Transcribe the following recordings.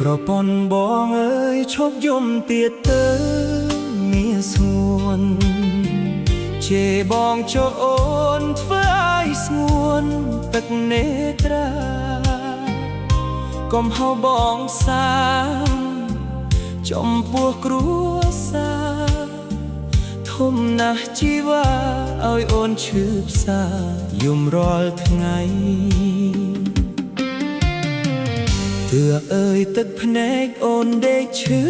ប្រពន្ធបងអើយឈប់យំទៀតទៅងារសួនជេរបងចោលអូនធ្វើឲ្យស្ងួនទឹកនេត្រាកុំហៅបងសាចំពោះគ្រួសារធំណាស់ជីវ៉ាឲ្យអូនឈឺផ្សាយំរាល់ថ្ងៃទឿអើយទឹកភ្នែកអូនដេកឈឺ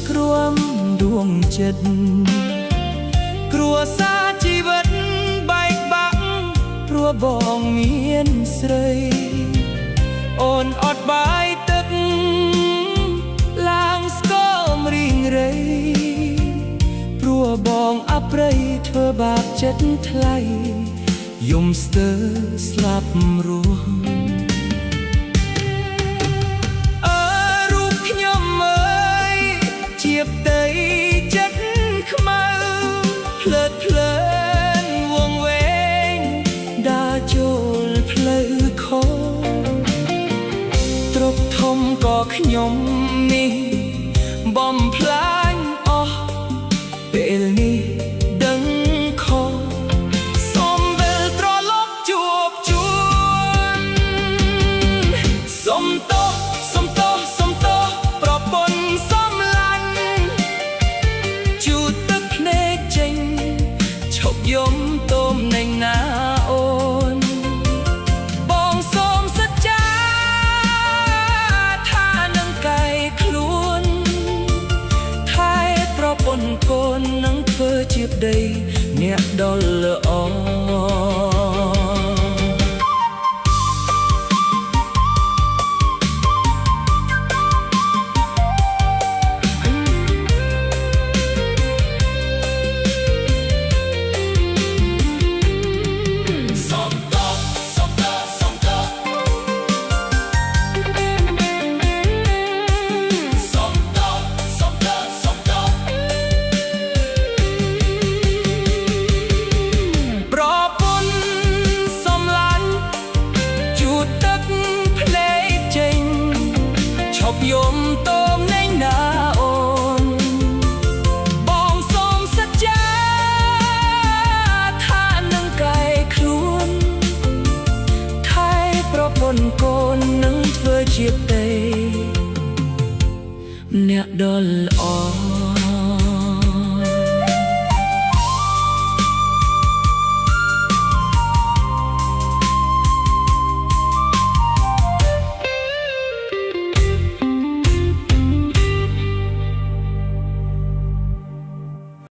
គ្រាំដួងចិត្តគ្រួសារជីវិតបែកបាក់ព្រោះបងមានស្រីអូនអត់បាយទឹកឡើងស្គមរីងរៃព្រោះបងអប្រិយធ្វើបាបចិត្តថ្លៃយំស្ទើរស្លាប់រស់ជាផ្ទៃចិត្តខ្មៅភ្លើតភ្លើនវងវែងដើរចូលផ្លូវខុសទ្រព្យធំក៏ខ្ញុំនេះបំផ្លាញអស់ពេលនេះដឹងខុសសូមវិលត្រឡប់ជួបជូនសូមទោសសូមទោសសូមទោសប្រពន្ធយំតោមនឹងណាអូនបងសូមសច្ចាថានឹងកែខ្លួនថែប្រពន្ធកូននឹងធ្វើជាប្តីអ្នកដ៏ល្អយំតោមនឹងណាអូនបងសូមសច្ចាថានឹងកែខ្លួនថែប្រពន្ធកូននឹងធ្វើជាប្តីអ្នកដ៏ល្អ